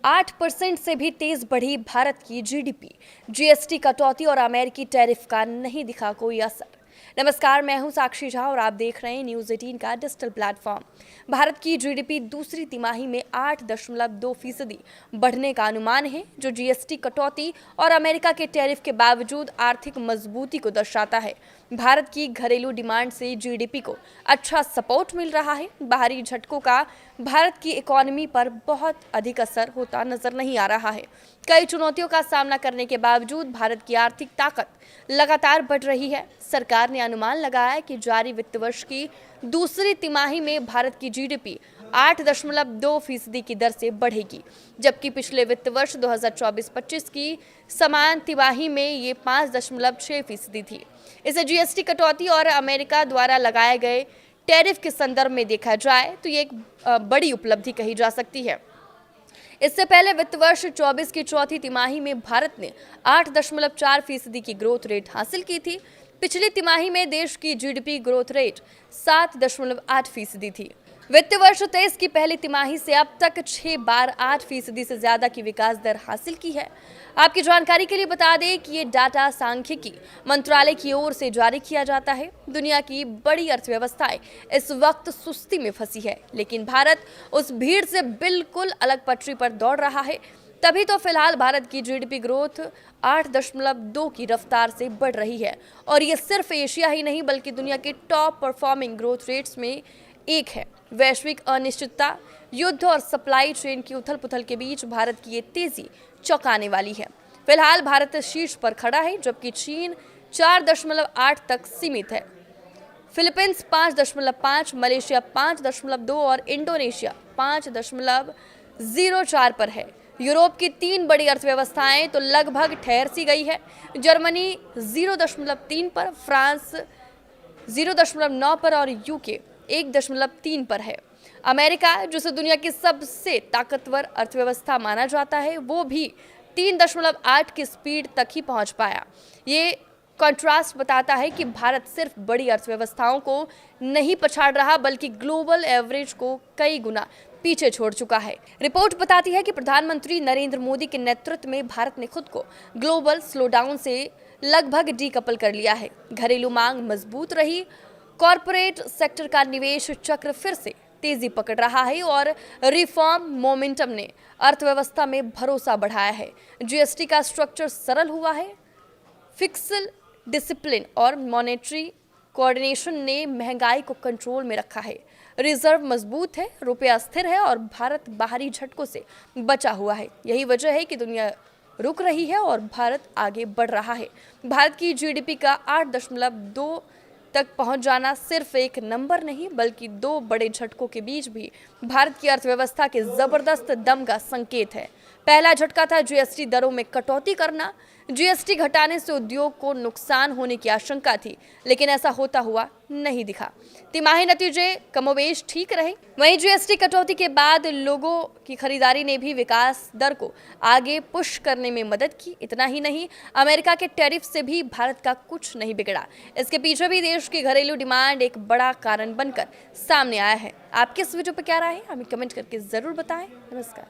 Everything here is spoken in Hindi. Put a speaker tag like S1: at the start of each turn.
S1: 8% से भी तेज बढ़ी भारत की जीडीपी। जीएसटी कटौती और अमेरिकी टैरिफ का नहीं दिखा कोई असर। नमस्कार, मैं हूं साक्षी झा और आप देख रहे हैं न्यूज़ 18 का डिजिटल प्लेटफॉर्म। भारत की जीडीपी दूसरी तिमाही में 8.2% बढ़ने का अनुमान है, जो जीएसटी कटौती और अमेरिका के टैरिफ के बावजूद आर्थिक मजबूती को दर्शाता है। भारत की घरेलू डिमांड से जीडीपी को अच्छा सपोर्ट मिल रहा है। बाहरी झटकों का भारत की इकोनॉमी पर बहुत अधिक असर होता नजर नहीं आ रहा है। कई चुनौतियों का सामना करने के बावजूद भारत की आर्थिक ताकत लगातार बढ़ रही है। सरकार ने अनुमान लगाया है कि जारी वित्त वर्ष की दूसरी तिमाही में भारत की जीडीपी 8.2% की दर से बढ़ेगी, जबकि पिछले वित्त वर्ष 2024-25 की समान तिमाही में ये 5.6% थी। इसे जीएसटी कटौती और अमेरिका द्वारा लगाए गए टैरिफ के संदर्भ में देखा जाए तो ये एक बड़ी उपलब्धि कही जा सकती है। इससे पहले वित्त वर्ष 24 की चौथी तिमाही में भारत ने 8.4% की ग्रोथ रेट हासिल की थी। पिछली तिमाही में देश की जीडीपी ग्रोथ रेट 7.8% थी। वित्त वर्ष 23 की पहली तिमाही से अब तक 6 बार 8% से ज्यादा की विकास दर हासिल की है। आपकी जानकारी के लिए बता दें कि ये डाटा सांख्यिकी मंत्रालय की ओर से जारी किया जाता है। दुनिया की बड़ी अर्थव्यवस्थाएं इस वक्त सुस्ती में फंसी है, लेकिन भारत उस भीड़ से बिल्कुल अलग पटरी पर दौड़ रहा है। तभी तो फिलहाल भारत की जीडीपी ग्रोथ 8.2 की रफ्तार से बढ़ रही है और ये सिर्फ एशिया ही नहीं बल्कि दुनिया के टॉप परफॉर्मिंग ग्रोथ रेट्स में एक है। वैश्विक अनिश्चितता, युद्ध और सप्लाई चेन की उथल-पुथल के बीच भारत की ये तेजी चौंकाने वाली है। फिलहाल भारत शीर्ष पर खड़ा है, जबकि चीन 4.8 तक सीमित है। फिलीपींस 5.5, मलेशिया 5.2 और इंडोनेशिया 5.04 पर है। यूरोप की 3 बड़ी अर्थव्यवस्थाएं तो लगभग ठहर सी गई है। जर्मनी 0.3 पर, फ्रांस 0.9 पर और यूके 1.3 पर है। अमेरिका, जिसे दुनिया की सबसे ताकतवर अर्थव्यवस्था माना जाता है, वो भी 3.8 की स्पीड तक ही पहुंच पाया। ये कंट्रास्ट बताता है कि भारत सिर्फ बड़ी अर्थव्यवस्थाओं को नहीं पछाड़ रहा, बल्कि ग्लोबल एवरेज को कई गुना पीछे छोड़ चुका है। रिपोर्ट बताती है कि प्रधानमंत्री नरेंद्र मोदी के नेतृत्व में भारत ने खुद को ग्लोबल स्लोडाउन से लगभग डीकपल कर लिया है। घरेलू मांग मजबूत रही, कॉरपोरेट सेक्टर का निवेश चक्र फिर से तेजी पकड़ रहा है और रिफॉर्म मोमेंटम ने अर्थव्यवस्था में भरोसा बढ़ाया है। जीएसटी का स्ट्रक्चर सरल हुआ है। फिस्कल डिसिप्लिन और मॉनेटरी कोऑर्डिनेशन ने महंगाई को कंट्रोल में रखा है। रिजर्व मजबूत है, रुपया स्थिर है और भारत बाहरी झटकों से बचा हुआ है। यही वजह है कि दुनिया रुक रही है और भारत आगे बढ़ रहा है। भारत की जीडीपी का 8.2 तक पहुंच जाना सिर्फ एक नंबर नहीं, बल्कि 2 बड़े झटकों के बीच भी भारत की अर्थव्यवस्था के जबरदस्त दम का संकेत है। पहला झटका था जीएसटी दरों में कटौती करना। जीएसटी घटाने से उद्योग को नुकसान होने की आशंका थी, लेकिन ऐसा होता हुआ नहीं दिखा। तिमाही नतीजे कमोबेश ठीक रहे। वहीं जीएसटी कटौती के बाद लोगों की खरीदारी ने भी विकास दर को आगे पुश करने में मदद की। इतना ही नहीं, अमेरिका के टैरिफ से भी भारत का कुछ नहीं बिगड़ा। इसके पीछे भी देश की घरेलू डिमांड एक बड़ा कारण बनकर सामने आया है। आपके इस वीडियो पर क्या राय है, हमें कमेंट करके जरूर बताएं। नमस्कार।